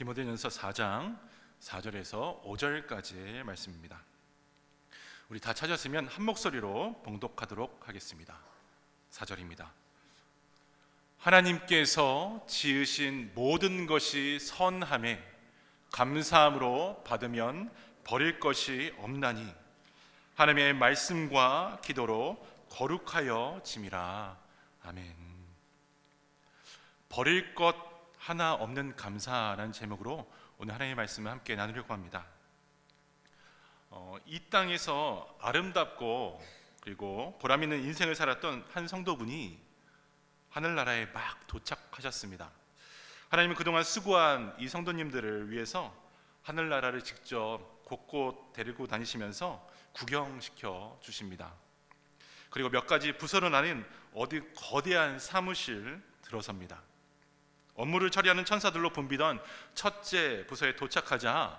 디모데전서 4장 4절에서 5절까지의 말씀입니다. 우리 다 찾았으면 한 목소리로 봉독하도록 하겠습니다. 4절입니다. 하나님께서 지으신 모든 것이 선함에 감사함으로 받으면 버릴 것이 없나니 하나님의 말씀과 기도로 거룩하여 짐이라. 아멘. 버릴 것 하나 없는 감사라는 제목으로 오늘 하나님의 말씀을 함께 나누려고 합니다. 이 땅에서 아름답고 그리고 보람 있는 인생을 살았던 한 성도분이 하늘나라에 막 도착하셨습니다. 하나님은 그동안 수고한 이 성도님들을 위해서 하늘나라를 직접 곳곳 데리고 다니시면서 구경시켜 주십니다. 그리고 몇 가지 부서로 나뉜 어디 거대한 사무실 들어섭니다. 업무를 처리하는 천사들로 붐비던 첫째 부서에 도착하자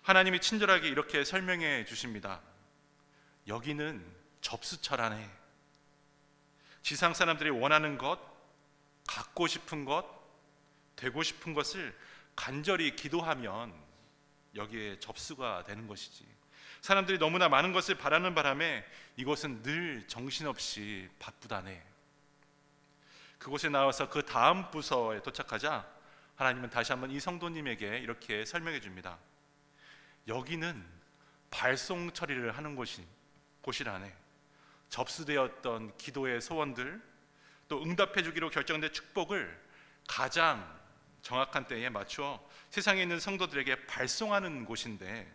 하나님이 친절하게 이렇게 설명해 주십니다. 여기는 접수처라네. 지상 사람들이 원하는 것, 갖고 싶은 것, 되고 싶은 것을 간절히 기도하면 여기에 접수가 되는 것이지. 사람들이 너무나 많은 것을 바라는 바람에 이곳은 늘 정신없이 바쁘다네. 그곳에 나와서 그 다음 부서에 도착하자 하나님은 다시 한번 이 성도님에게 이렇게 설명해 줍니다. 여기는 발송 처리를 하는 곳이라네. 접수되었던 기도의 소원들, 또 응답해 주기로 결정된 축복을 가장 정확한 때에 맞추어 세상에 있는 성도들에게 발송하는 곳인데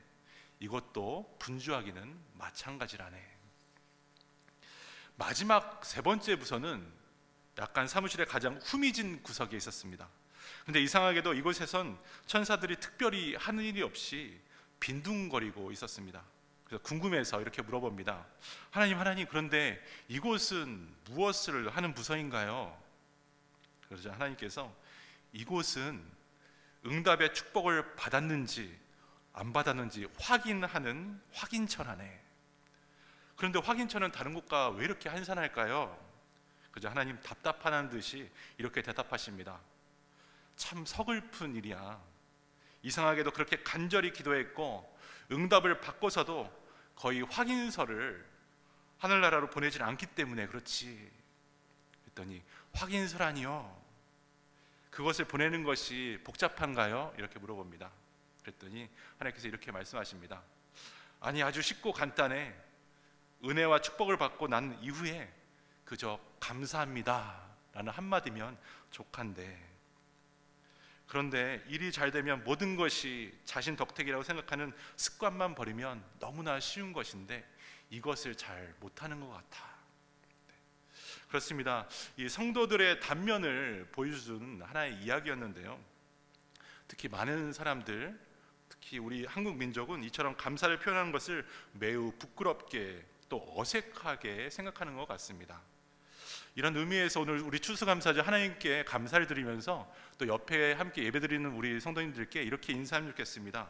이것도 분주하기는 마찬가지라네. 마지막 세 번째 부서는 약간 사무실의 가장 후미진 구석에 있었습니다. 그런데 이상하게도 이곳에선 천사들이 특별히 하는 일이 없이 빈둥거리고 있었습니다. 그래서 궁금해서 이렇게 물어봅니다. 하나님, 그런데 이곳은 무엇을 하는 부서인가요? 그러자 하나님께서 이곳은 응답의 축복을 받았는지 안 받았는지 확인하는 확인처라네. 그런데 확인처는 다른 곳과 왜 이렇게 한산할까요? 그저 하나님 답답하다는 듯이 이렇게 대답하십니다. 참 서글픈 일이야. 이상하게도 그렇게 간절히 기도했고 응답을 받고서도 거의 확인서를 하늘나라로 보내질 않기 때문에 그렇지. 그랬더니 확인서라니요? 그것을 보내는 것이 복잡한가요? 이렇게 물어봅니다. 그랬더니 하나님께서 이렇게 말씀하십니다. 아니, 아주 쉽고 간단해. 은혜와 축복을 받고 난 이후에 그저 감사합니다 라는 한마디면 족한데, 그런데 일이 잘 되면 모든 것이 자신 덕택이라고 생각하는 습관만 버리면 너무나 쉬운 것인데 이것을 잘 못하는 것 같아. 그렇습니다. 이 성도들의 단면을 보여준 하나의 이야기였는데요, 특히 많은 사람들, 특히 우리 한국 민족은 이처럼 감사를 표현하는 것을 매우 부끄럽게 또 어색하게 생각하는 것 같습니다. 이런 의미에서 오늘 우리 추수감사절 하나님께 감사를 드리면서 또 옆에 함께 예배드리는 우리 성도님들께 이렇게 인사하면 좋겠습니다.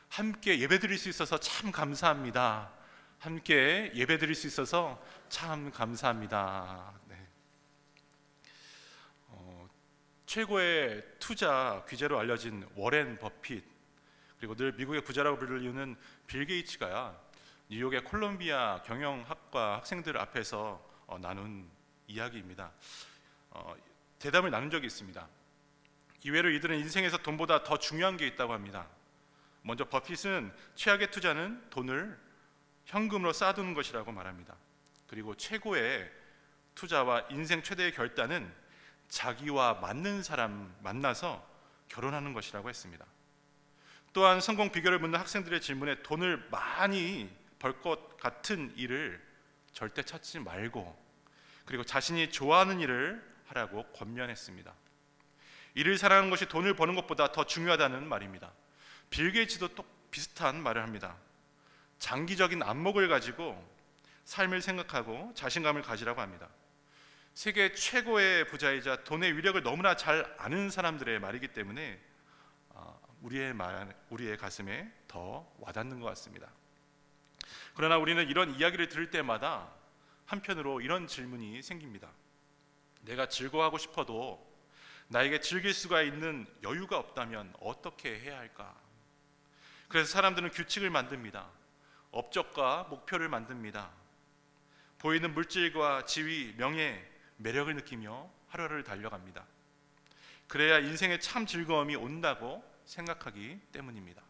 함께 예배드릴 수 있어서 참 감사합니다. 함께 예배드릴 수 있어서 참 감사합니다. 네. 최고의 투자 귀재로 알려진 워렌 버핏, 그리고 늘 미국의 부자라고 불리는 빌 게이츠가 뉴욕의 콜롬비아 경영학과 학생들 앞에서 나눈 이야기입니다. 대담을 나눈 적이 있습니다. 이외로 이들은 인생에서 돈보다 더 중요한 게 있다고 합니다. 먼저 버핏은 최악의 투자는 돈을 현금으로 쌓아두는 것이라고 말합니다. 그리고 최고의 투자와 인생 최대의 결단은 자기와 맞는 사람 만나서 결혼하는 것이라고 했습니다. 또한 성공 비결을 묻는 학생들의 질문에 돈을 많이 벌 것 같은 일을 절대 찾지 말고, 그리고 자신이 좋아하는 일을 하라고 권면했습니다. 일을 사랑하는 것이 돈을 버는 것보다 더 중요하다는 말입니다. 빌 게이츠도 또 비슷한 말을 합니다. 장기적인 안목을 가지고 삶을 생각하고 자신감을 가지라고 합니다. 세계 최고의 부자이자 돈의 위력을 너무나 잘 아는 사람들의 말이기 때문에 우리의 가슴에 더 와닿는 것 같습니다. 그러나 우리는 이런 이야기를 들을 때마다 한편으로 이런 질문이 생깁니다. 내가 즐거워하고 싶어도 나에게 즐길 수가 있는 여유가 없다면 어떻게 해야 할까? 그래서 사람들은 규칙을 만듭니다. 업적과 목표를 만듭니다. 보이는 물질과 지위, 명예, 매력을 느끼며 하루하루를 달려갑니다. 그래야 인생에 참 즐거움이 온다고 생각하기 때문입니다.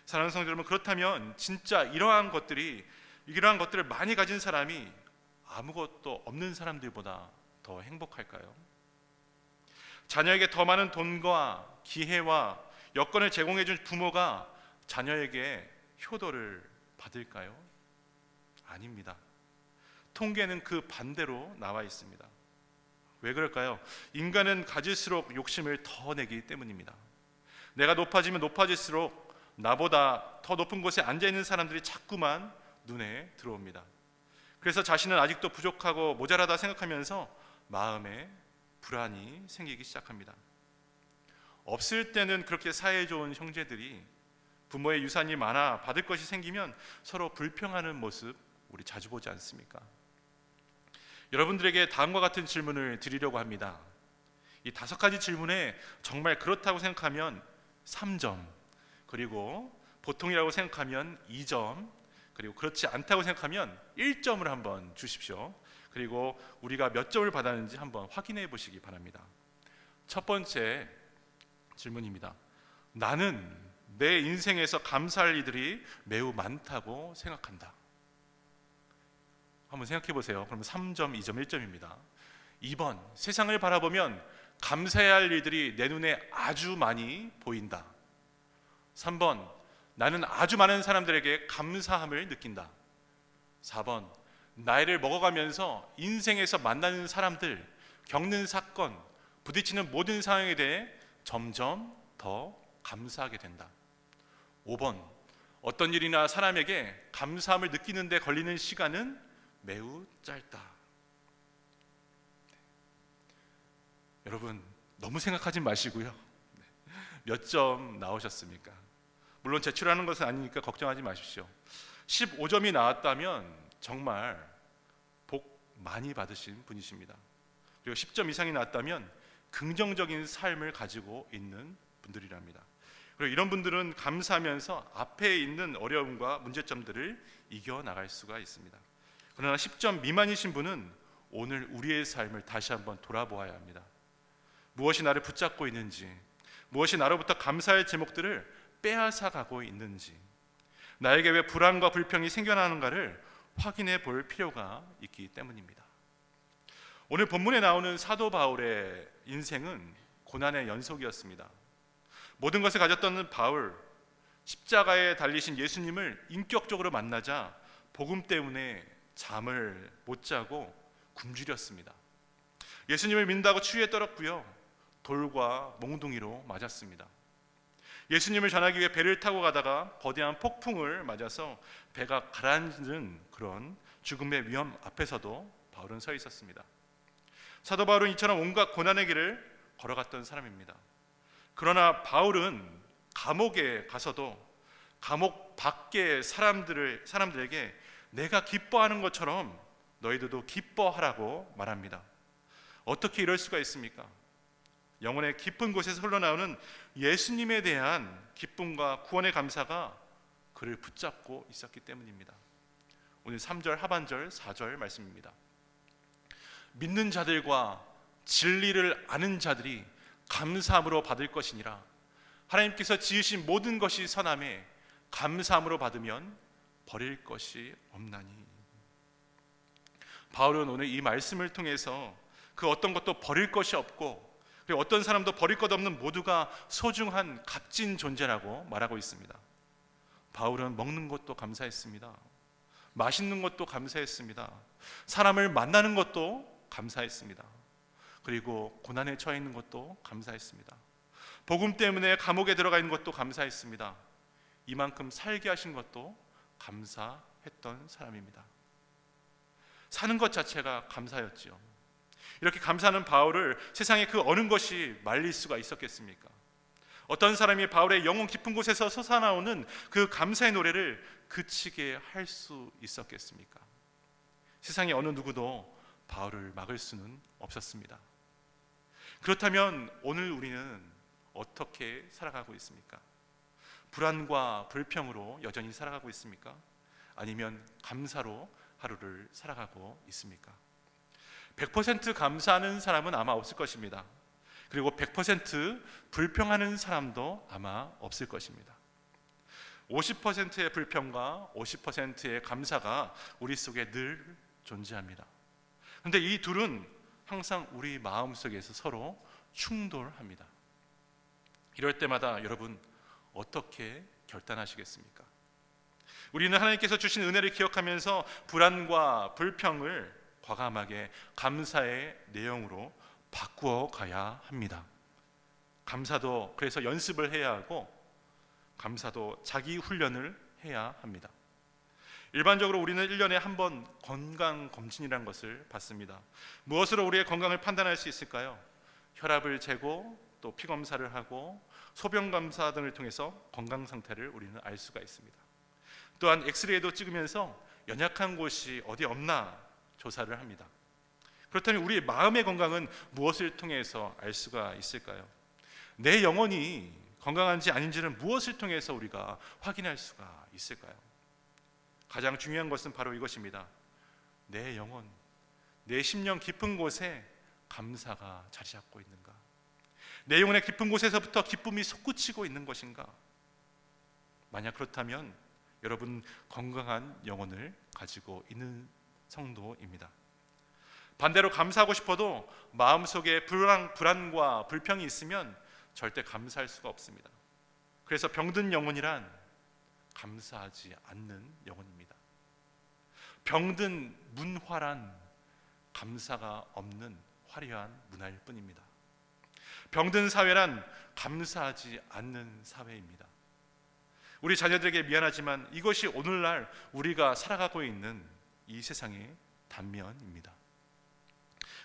사랑하는 성도 여러분, 그렇다면 진짜 이러한 것들을 많이 가진 사람이 아무것도 없는 사람들보다 더 행복할까요? 자녀에게 더 많은 돈과 기회와 여건을 제공해 준 부모가 자녀에게 효도를 받을까요? 아닙니다. 통계는 그 반대로 나와 있습니다. 왜 그럴까요? 인간은 가질수록 욕심을 더 내기 때문입니다. 내가 높아지면 높아질수록 나보다 더 높은 곳에 앉아있는 사람들이 자꾸만 눈에 들어옵니다. 그래서 자신은 아직도 부족하고 모자라다 생각하면서 마음에 불안이 생기기 시작합니다. 없을 때는 그렇게 사이에 좋은 형제들이 부모의 유산이 많아 받을 것이 생기면 서로 불평하는 모습 우리 자주 보지 않습니까? 여러분들에게 다음과 같은 질문을 드리려고 합니다. 이 5가지 질문에 정말 그렇다고 생각하면 3점, 그리고 보통이라고 생각하면 2점, 그리고 그렇지 않다고 생각하면 1점을 한번 주십시오. 그리고 우리가 몇 점을 받았는지 한번 확인해 보시기 바랍니다. 첫 번째 질문입니다. 나는 내 인생에서 감사할 일들이 매우 많다고 생각한다. 한번 생각해 보세요. 그러면 3점, 2점, 1점입니다. 2번, 세상을 바라보면 감사해야 할 일들이 내 눈에 아주 많이 보인다. 3번, 나는 아주 많은 사람들에게 감사함을 느낀다. 4번, 나이를 먹어가면서 인생에서 만나는 사람들, 겪는 사건, 부딪히는 모든 상황에 대해 점점 더 감사하게 된다. 5번, 어떤 일이나 사람에게 감사함을 느끼는 데 걸리는 시간은 매우 짧다. 여러분, 너무 생각하지 마시고요. 몇 점 나오셨습니까? 물론 제출하는 것은 아니니까 걱정하지 마십시오. 15점이 나왔다면 정말 복 많이 받으신 분이십니다. 그리고 10점 이상이 나왔다면 긍정적인 삶을 가지고 있는 분들이랍니다. 그리고 이런 분들은 감사하면서 앞에 있는 어려움과 문제점들을 이겨나갈 수가 있습니다. 그러나 10점 미만이신 분은 오늘 우리의 삶을 다시 한번 돌아보아야 합니다. 무엇이 나를 붙잡고 있는지, 무엇이 나로부터 감사할 제목들을 빼앗아 가고 있는지, 나에게 왜 불안과 불평이 생겨나는가를 확인해 볼 필요가 있기 때문입니다. 오늘 본문에 나오는 사도 바울의 인생은 고난의 연속이었습니다. 모든 것을 가졌던 바울, 십자가에 달리신 예수님을 인격적으로 만나자 복음 때문에 잠을 못 자고 굶주렸습니다. 예수님을 믿는다고 추위에 떨었고요, 돌과 몽둥이로 맞았습니다. 예수님을 전하기 위해 배를 타고 가다가 거대한 폭풍을 맞아서 배가 가라앉는 그런 죽음의 위험 앞에서도 바울은 서 있었습니다. 사도 바울은 이처럼 온갖 고난의 길을 걸어갔던 사람입니다. 그러나 바울은 감옥에 가서도 감옥 밖의 사람들에게 내가 기뻐하는 것처럼 너희들도 기뻐하라고 말합니다. 어떻게 이럴 수가 있습니까? 영혼의 깊은 곳에서 흘러나오는 예수님에 대한 기쁨과 구원의 감사가 그를 붙잡고 있었기 때문입니다. 오늘 3절 하반절 4절 말씀입니다. 믿는 자들과 진리를 아는 자들이 감사함으로 받을 것이니라. 하나님께서 지으신 모든 것이 선함에 감사함으로 받으면 버릴 것이 없나니. 바울은 오늘 이 말씀을 통해서 그 어떤 것도 버릴 것이 없고, 그리고 어떤 사람도 버릴 것 없는 모두가 소중한 값진 존재라고 말하고 있습니다. 바울은 먹는 것도 감사했습니다. 맛있는 것도 감사했습니다. 사람을 만나는 것도 감사했습니다. 그리고 고난에 처해 있는 것도 감사했습니다. 복음 때문에 감옥에 들어가 있는 것도 감사했습니다. 이만큼 살게 하신 것도 감사했던 사람입니다. 사는 것 자체가 감사였지요. 이렇게 감사하는 바울을 세상의 그 어느 것이 말릴 수가 있었겠습니까? 어떤 사람이 바울의 영혼 깊은 곳에서 솟아나오는 그 감사의 노래를 그치게 할 수 있었겠습니까? 세상의 어느 누구도 바울을 막을 수는 없었습니다. 그렇다면 오늘 우리는 어떻게 살아가고 있습니까? 불안과 불평으로 여전히 살아가고 있습니까? 아니면 감사로 하루를 살아가고 있습니까? 100% 감사하는 사람은 아마 없을 것입니다. 그리고 100% 불평하는 사람도 아마 없을 것입니다. 50%의 불평과 50%의 감사가 우리 속에 늘 존재합니다. 그런데 이 둘은 항상 우리 마음속에서 서로 충돌합니다. 이럴 때마다 여러분 어떻게 결단하시겠습니까? 우리는 하나님께서 주신 은혜를 기억하면서 불안과 불평을 과감하게 감사의 내용으로 바꾸어 가야 합니다. 감사도 그래서 연습을 해야 하고, 감사도 자기 훈련을 해야 합니다. 일반적으로 우리는 1년에 한 번 건강검진이라는 것을 받습니다. 무엇으로 우리의 건강을 판단할 수 있을까요? 혈압을 재고 또 피검사를 하고 소변검사 등을 통해서 건강 상태를 우리는 알 수가 있습니다. 또한 엑스레이도 찍으면서 연약한 곳이 어디 없나 조사를 합니다. 그렇다면 우리의 마음의 건강은 무엇을 통해서 알 수가 있을까요? 내 영혼이 건강한지 아닌지는 무엇을 통해서 우리가 확인할 수가 있을까요? 가장 중요한 것은 바로 이것입니다. 내 영혼, 내 심령 깊은 곳에 감사가 자리 잡고 있는가? 내 영혼의 깊은 곳에서부터 기쁨이 솟구치고 있는 것인가? 만약 그렇다면 여러분 건강한 영혼을 가지고 있는 성도입니다. 반대로 감사하고 싶어도 마음속에 불안과 불평이 있으면 절대 감사할 수가 없습니다. 그래서 병든 영혼이란 감사하지 않는 영혼입니다. 병든 문화란 감사가 없는 화려한 문화일 뿐입니다. 병든 사회란 감사하지 않는 사회입니다. 우리 자녀들에게 미안하지만 이것이 오늘날 우리가 살아가고 있는 이 세상의 단면입니다.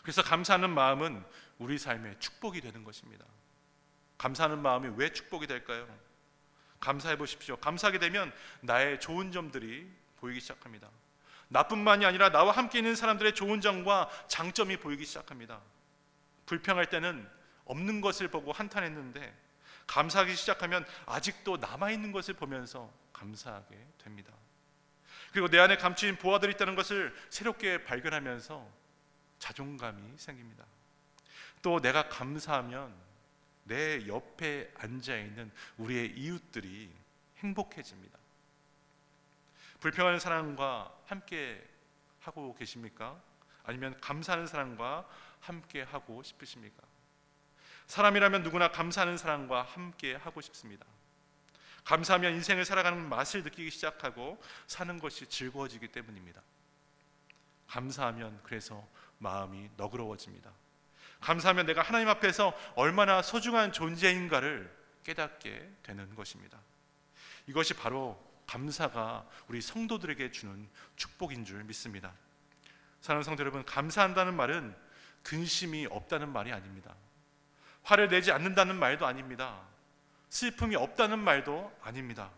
그래서 감사하는 마음은 우리 삶의 축복이 되는 것입니다. 감사하는 마음이 왜 축복이 될까요? 감사해 보십시오. 감사하게 되면 나의 좋은 점들이 보이기 시작합니다. 나뿐만이 아니라 나와 함께 있는 사람들의 좋은 점과 장점이 보이기 시작합니다. 불평할 때는 없는 것을 보고 한탄했는데 감사하기 시작하면 아직도 남아있는 것을 보면서 감사하게 됩니다. 그리고 내 안에 감추인 보화들이 있다는 것을 새롭게 발견하면서 자존감이 생깁니다. 또 내가 감사하면 내 옆에 앉아있는 우리의 이웃들이 행복해집니다. 불평하는 사람과 함께 하고 계십니까? 아니면 감사하는 사람과 함께 하고 싶으십니까? 사람이라면 누구나 감사하는 사람과 함께 하고 싶습니다. 감사하면 인생을 살아가는 맛을 느끼기 시작하고 사는 것이 즐거워지기 때문입니다. 감사하면 그래서 마음이 너그러워집니다. 감사하면 내가 하나님 앞에서 얼마나 소중한 존재인가를 깨닫게 되는 것입니다. 이것이 바로 감사가 우리 성도들에게 주는 축복인 줄 믿습니다. 사랑하는 성도 여러분, 감사한다는 말은 근심이 없다는 말이 아닙니다. 화를 내지 않는다는 말도 아닙니다. 슬픔이 없다는 말도 아닙니다.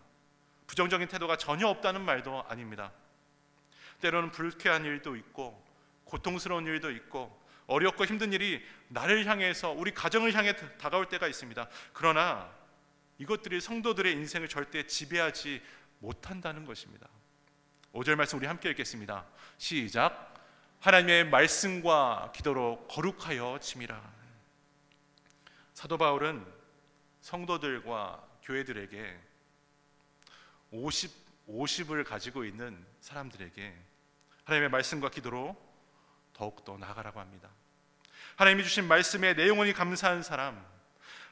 부정적인 태도가 전혀 없다는 말도 아닙니다. 때로는 불쾌한 일도 있고 고통스러운 일도 있고 어렵고 힘든 일이 나를 향해서 우리 가정을 향해 다가올 때가 있습니다. 그러나 이것들이 성도들의 인생을 절대 지배하지 못한다는 것입니다. 5절 말씀 우리 함께 읽겠습니다. 시작. 하나님의 말씀과 기도로 거룩하여 짐이라. 사도 바울은 성도들과 교회들에게 50을 가지고 있는 사람들에게 하나님의 말씀과 기도로 더욱더 나아가라고 합니다. 하나님이 주신 말씀에 내 영혼이 감사한 사람,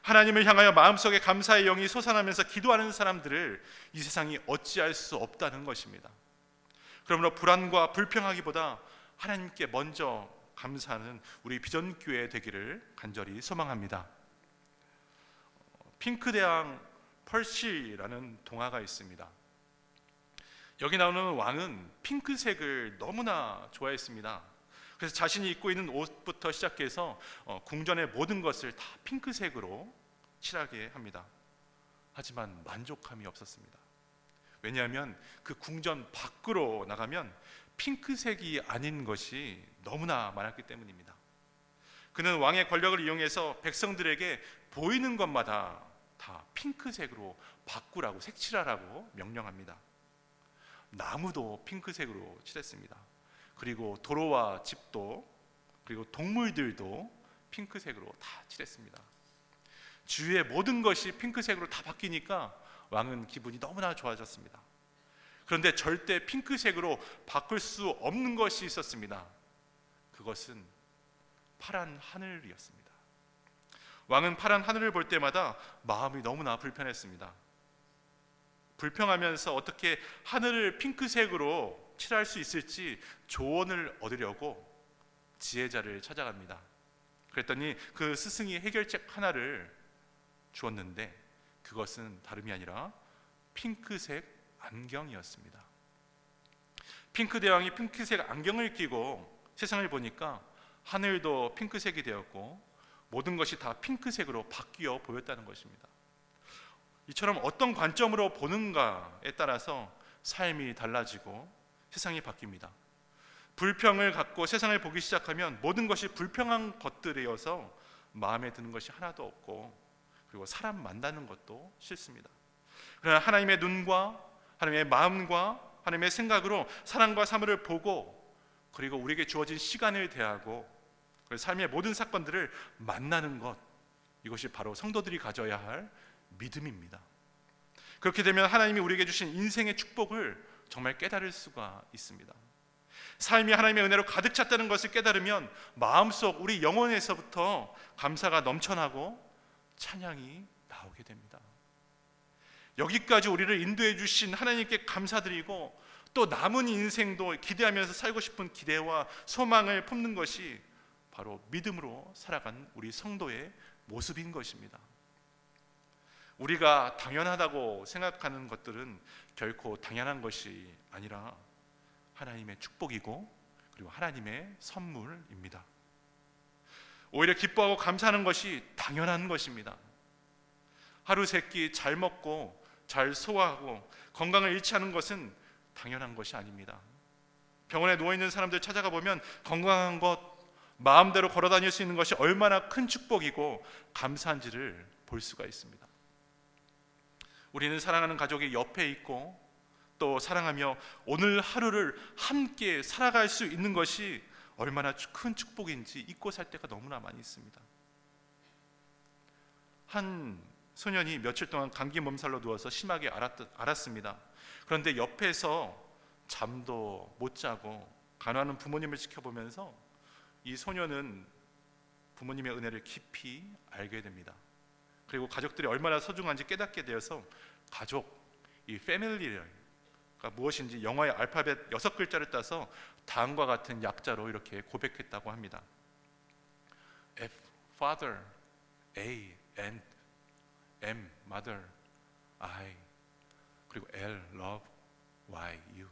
하나님을 향하여 마음속에 감사의 영이 솟아나면서 기도하는 사람들을 이 세상이 어찌할 수 없다는 것입니다. 그러므로 불안과 불평하기보다 하나님께 먼저 감사하는 우리 비전교회 되기를 간절히 소망합니다. 핑크대왕 펄시라는 동화가 있습니다. 여기 나오는 왕은 핑크색을 너무나 좋아했습니다. 그래서 자신이 입고 있는 옷부터 시작해서 궁전의 모든 것을 다 핑크색으로 칠하게 합니다. 하지만 만족함이 없었습니다. 왜냐하면 그 궁전 밖으로 나가면 핑크색이 아닌 것이 너무나 많았기 때문입니다. 그는 왕의 권력을 이용해서 백성들에게 보이는 것마다 다 핑크색으로 바꾸라고, 색칠하라고 명령합니다. 나무도 핑크색으로 칠했습니다. 그리고 도로와 집도, 그리고 동물들도 핑크색으로 다 칠했습니다. 주위의 모든 것이 핑크색으로 다 바뀌니까 왕은 기분이 너무나 좋아졌습니다. 그런데 절대 핑크색으로 바꿀 수 없는 것이 있었습니다. 그것은 파란 하늘이었습니다. 왕은 파란 하늘을 볼 때마다 마음이 너무나 불편했습니다. 불평하면서 어떻게 하늘을 핑크색으로 칠할 수 있을지 조언을 얻으려고 지혜자를 찾아갑니다. 그랬더니 그 스승이 해결책 하나를 주었는데 그것은 다름이 아니라 핑크색 안경이었습니다. 핑크 대왕이 핑크색 안경을 끼고 세상을 보니까 하늘도 핑크색이 되었고 모든 것이 다 핑크색으로 바뀌어 보였다는 것입니다. 이처럼 어떤 관점으로 보는가에 따라서 삶이 달라지고 세상이 바뀝니다. 불평을 갖고 세상을 보기 시작하면 모든 것이 불평한 것들이어서 마음에 드는 것이 하나도 없고, 그리고 사람 만나는 것도 싫습니다. 그러나 하나님의 눈과 하나님의 마음과 하나님의 생각으로 사랑과 사물을 보고, 그리고 우리에게 주어진 시간을 대하고 삶의 모든 사건들을 만나는 것, 이것이 바로 성도들이 가져야 할 믿음입니다. 그렇게 되면 하나님이 우리에게 주신 인생의 축복을 정말 깨달을 수가 있습니다. 삶이 하나님의 은혜로 가득 찼다는 것을 깨달으면 마음속 우리 영혼에서부터 감사가 넘쳐나고 찬양이 나오게 됩니다. 여기까지 우리를 인도해 주신 하나님께 감사드리고 또 남은 인생도 기대하면서 살고 싶은 기대와 소망을 품는 것이 바로 믿음으로 살아간 우리 성도의 모습인 것입니다. 우리가 당연하다고 생각하는 것들은 결코 당연한 것이 아니라 하나님의 축복이고 그리고 하나님의 선물입니다. 오히려 기뻐하고 감사하는 것이 당연한 것입니다. 하루 세 끼 잘 먹고 잘 소화하고 건강을 잃지 않은 것은 당연한 것이 아닙니다. 병원에 누워있는 사람들 찾아가 보면 건강한 것, 마음대로 걸어 다닐 수 있는 것이 얼마나 큰 축복이고 감사한지를 볼 수가 있습니다. 우리는 사랑하는 가족이 옆에 있고 또 사랑하며 오늘 하루를 함께 살아갈 수 있는 것이 얼마나 큰 축복인지 잊고 살 때가 너무나 많이 있습니다. 한 소년이 며칠 동안 감기 몸살로 누워서 심하게 앓았습니다. 그런데 옆에서 잠도 못 자고 간호하는 부모님을 지켜보면서 이 소년은 부모님의 은혜를 깊이 알게 됩니다. 그리고 가족들이 얼마나 소중한지 깨닫게 되어서 가족, 이 패밀리가 무엇인지 영어의 알파벳 6글자를 따서 다음과 같은 약자로 이렇게 고백했다고 합니다. F, Father, A, and M, Mother, I, 그리고 L, Love, Y, You.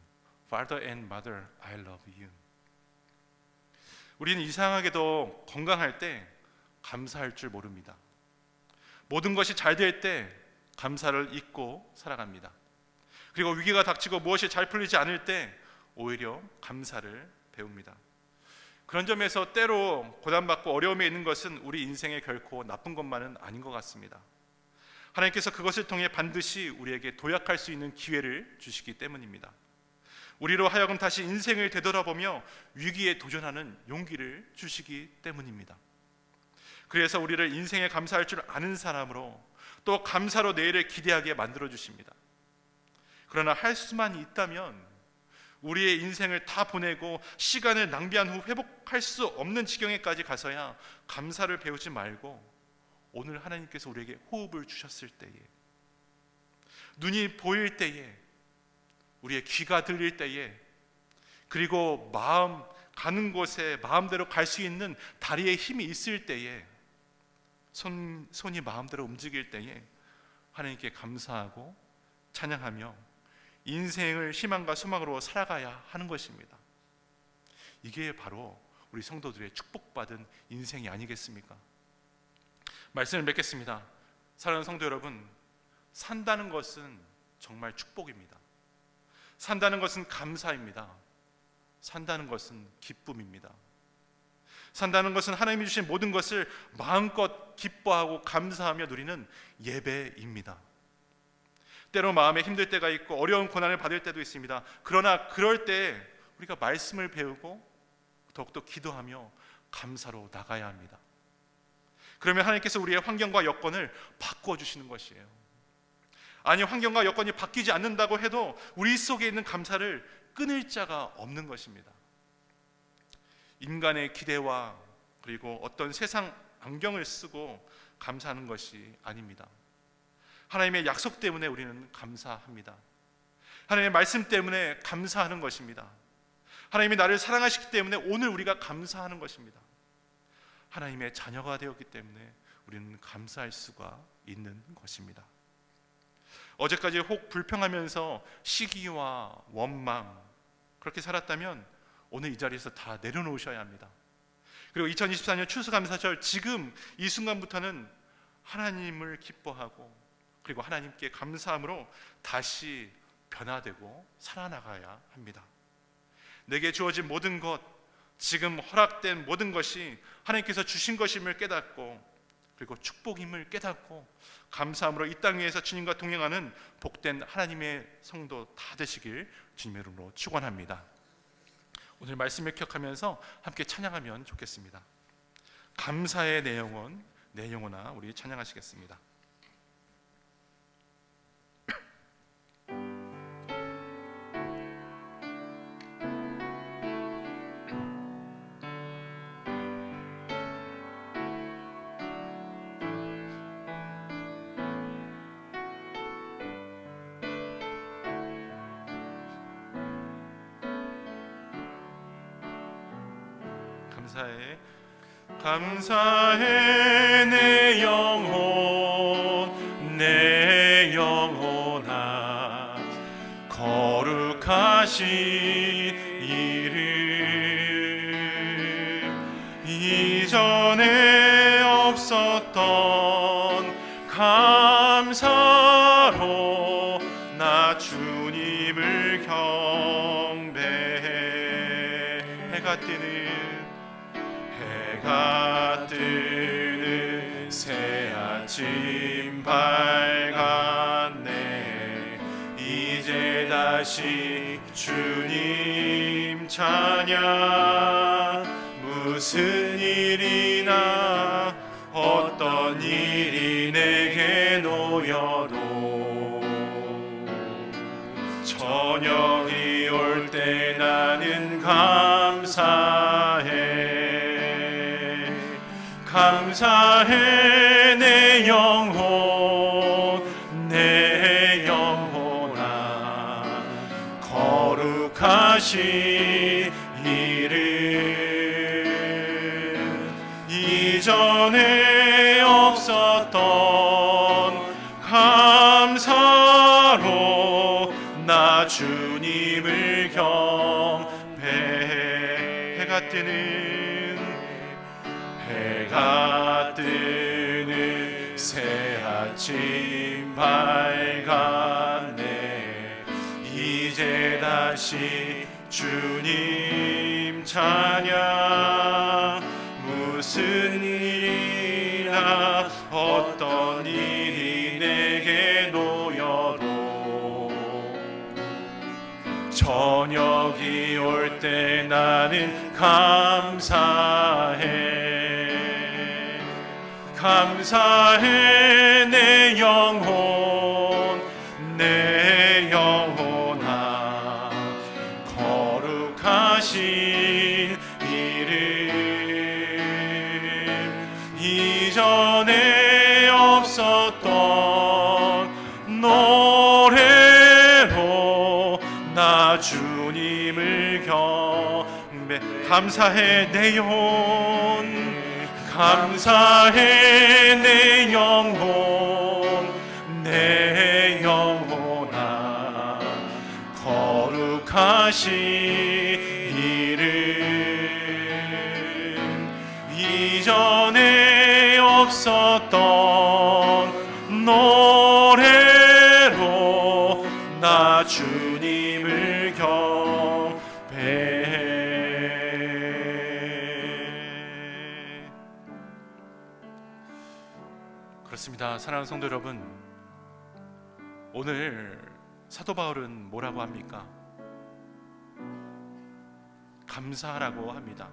Father and Mother, I love you. 우리는 이상하게도 건강할 때 감사할 줄 모릅니다. 모든 것이 잘 될 때 감사를 잊고 살아갑니다. 그리고 위기가 닥치고 무엇이 잘 풀리지 않을 때 오히려 감사를 배웁니다. 그런 점에서 때로 고난받고 어려움에 있는 것은 우리 인생에 결코 나쁜 것만은 아닌 것 같습니다. 하나님께서 그것을 통해 반드시 우리에게 도약할 수 있는 기회를 주시기 때문입니다. 우리로 하여금 다시 인생을 되돌아보며 위기에 도전하는 용기를 주시기 때문입니다. 그래서 우리를 인생에 감사할 줄 아는 사람으로 또 감사로 내일을 기대하게 만들어 주십니다. 그러나 할 수만 있다면 우리의 인생을 다 보내고 시간을 낭비한 후 회복할 수 없는 지경에까지 가서야 감사를 배우지 말고 오늘 하나님께서 우리에게 호흡을 주셨을 때에, 눈이 보일 때에, 우리의 귀가 들릴 때에, 그리고 마음 가는 곳에 마음대로 갈 수 있는 다리에 힘이 있을 때에, 손이 마음대로 움직일 때에 하나님께 감사하고 찬양하며 인생을 희망과 소망으로 살아가야 하는 것입니다. 이게 바로 우리 성도들의 축복받은 인생이 아니겠습니까? 말씀을 맺겠습니다. 사랑하는 성도 여러분, 산다는 것은 정말 축복입니다. 산다는 것은 감사입니다. 산다는 것은 기쁨입니다. 산다는 것은 하나님이 주신 모든 것을 마음껏 기뻐하고 감사하며 누리는 예배입니다. 때로 마음에 힘들 때가 있고 어려운 고난을 받을 때도 있습니다. 그러나 그럴 때 우리가 말씀을 배우고 더욱더 기도하며 감사로 나가야 합니다. 그러면 하나님께서 우리의 환경과 여건을 바꿔주시는 것이에요. 아니, 환경과 여건이 바뀌지 않는다고 해도 우리 속에 있는 감사를 끊을 자가 없는 것입니다. 인간의 기대와 그리고 어떤 세상 안경을 쓰고 감사하는 것이 아닙니다. 하나님의 약속 때문에 우리는 감사합니다. 하나님의 말씀 때문에 감사하는 것입니다. 하나님이 나를 사랑하시기 때문에 오늘 우리가 감사하는 것입니다. 하나님의 자녀가 되었기 때문에 우리는 감사할 수가 있는 것입니다. 어제까지 혹 불평하면서 시기와 원망 그렇게 살았다면 오늘 이 자리에서 다 내려놓으셔야 합니다. 그리고 2024년 추수감사절 지금 이 순간부터는 하나님을 기뻐하고 그리고 하나님께 감사함으로 다시 변화되고 살아나가야 합니다. 내게 주어진 모든 것, 지금 허락된 모든 것이 하나님께서 주신 것임을 깨닫고 그리고 축복임을 깨닫고 감사함으로 이 땅 위에서 주님과 동행하는 복된 하나님의 성도 다 되시길 주님의 이름으로 축원합니다. 오늘 말씀을 기억하면서 함께 찬양하면 좋겠습니다. 감사의 내 영혼아 우리 찬양하시겠습니다. 감사해 내 영혼아 거룩하신 이름 이전에 없었던 감사로 나 주님을 경배해. 해가 뜨는 새 아침 밝았네. 이제 다시 주님 찬양. 무슨 일이나 어떤 일이 내게 놓여도 저녁이 올 때 나는 감사해 내 영혼아 거룩하신 이름 이전에 없었던 감사로 나 주님을 경배해. 해가 뜨는 새 아침 밝았네. 이제 다시 주님 찬양. 무슨 일이나 어떤 일이 내게 놓여도 저녁이 올 때 나는 감사해 내 영혼아 거룩하신 이름 이전에 없었던 노래로 나 주님을 경배. 감사해 내 영혼아 거룩하신 이름 이전에 없었던 노래로 나 주님을 경배해. 자, 사랑하는 성도 여러분, 오늘 사도 바울은 뭐라고 합니까? 감사하라고 합니다.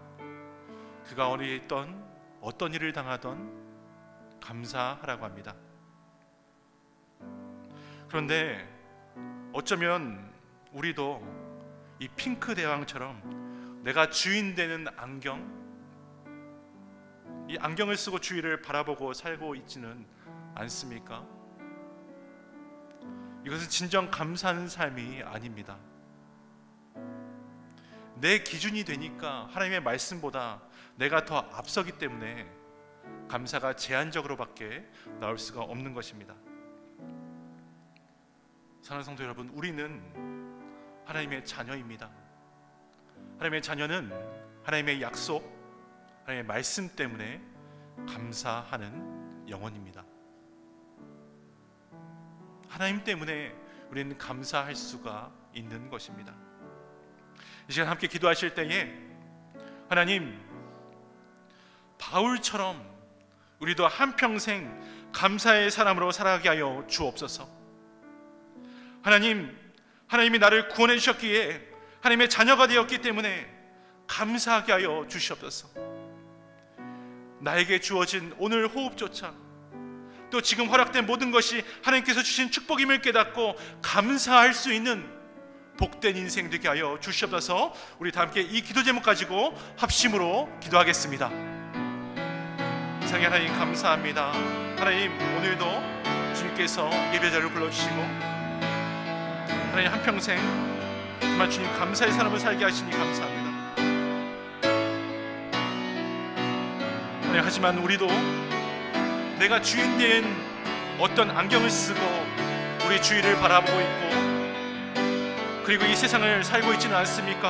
그가 어디에 있던 어떤 일을 당하던 감사하라고 합니다. 그런데 어쩌면 우리도 이 핑크 대왕처럼 내가 주인 되는 안경, 이 안경을 쓰고 주위를 바라보고 살고 있지는 않습니까? 이것은 진정 감사하는 삶이 아닙니다. 내 기준이 되니까 하나님의 말씀보다 내가 더 앞서기 때문에 감사가 제한적으로밖에 나올 수가 없는 것입니다. 사랑하는 성도 여러분, 우리는 하나님의 자녀입니다. 하나님의 자녀는 하나님의 약속, 하나님의 말씀 때문에 감사하는 영혼입니다. 하나님 때문에 우리는 감사할 수가 있는 것입니다. 이 시간 함께 기도하실 때에 하나님, 바울처럼 우리도 한평생 감사의 사람으로 살아가게 하여 주옵소서. 하나님이 나를 구원해 주셨기에 하나님의 자녀가 되었기 때문에 감사하게 하여 주시옵소서. 나에게 주어진 오늘 호흡조차, 또 지금 허락된 모든 것이 하나님께서 주신 축복임을 깨닫고 감사할 수 있는 복된 인생 되게 하여 주시옵소서. 우리 다 함께 이 기도 제목 가지고 합심으로 기도하겠습니다. 사랑의 하나님, 감사합니다. 하나님, 오늘도 주님께서 예배자를 불러주시고 하나님 한평생 정말 주님 감사의 사람을 살게 하시니 감사합니다. 하나님, 하지만 우리도 내가 주인 된 어떤 안경을 쓰고 우리 주위를 바라보고 있고 그리고 이 세상을 살고 있지는 않습니까?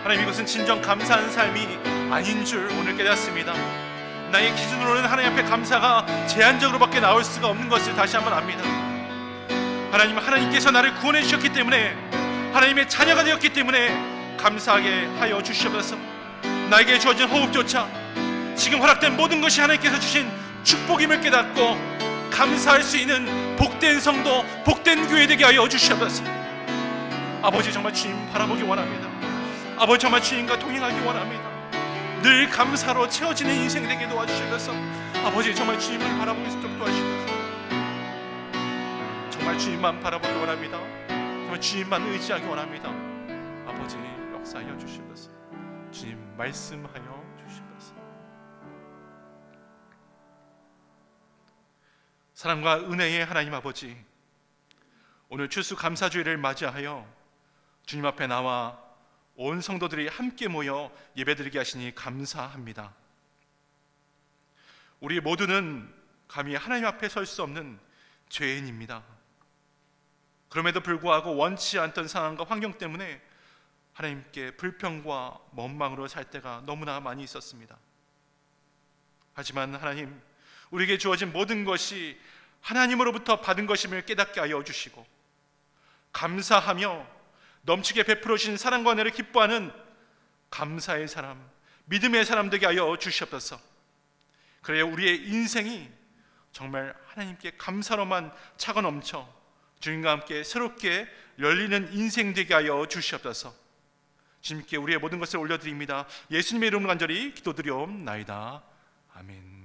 하나님, 이것은 진정 감사한 삶이 아닌 줄 오늘 깨닫습니다. 나의 기준으로는 하나님 앞에 감사가 제한적으로밖에 나올 수가 없는 것을 다시 한번 압니다. 하나님께서 나를 구원해 주셨기 때문에, 하나님의 자녀가 되었기 때문에 감사하게 하여 주시옵소서. 나에게 주어진 호흡조차, 지금 허락된 모든 것이 하나님께서 주신 축복임을 깨닫고 감사할 수 있는 복된 성도, 복된 교회 되게 하여 주시옵소서. 아버지, 정말 주님 바라보기 원합니다. 아버지, 정말 주님과 동행하기 원합니다. 늘 감사로 채워지는 인생 되게 도와주시옵소서. 아버지, 정말 주님을 바라보기 수 있도록 도와주시옵소서. 정말 주님만 바라보기 원합니다. 정말 주님만 의지하기 원합니다. 아버지, 역사하여 주시옵소서. 주님 말씀하여 주시옵소서. 사랑과 은혜의 하나님 아버지, 오늘 추수감사주일을 맞이하여 주님 앞에 나와 온 성도들이 함께 모여 예배드리게 하시니 감사합니다. 우리 모두는 감히 하나님 앞에 설 수 없는 죄인입니다. 그럼에도 불구하고 원치 않던 상황과 환경 때문에 하나님께 불평과 원망으로 살 때가 너무나 많이 있었습니다. 하지만 하나님, 우리에게 주어진 모든 것이 하나님으로부터 받은 것임을 깨닫게 하여 주시고 감사하며 넘치게 베풀어 주신 사랑과 은혜를 기뻐하는 감사의 사람, 믿음의 사람 되게 하여 주시옵소서. 그래야 우리의 인생이 정말 하나님께 감사로만 차고 넘쳐 주님과 함께 새롭게 열리는 인생 되게 하여 주시옵소서. 주님께 우리의 모든 것을 올려드립니다. 예수님의 이름으로 간절히 기도드리옵나이다. 아멘.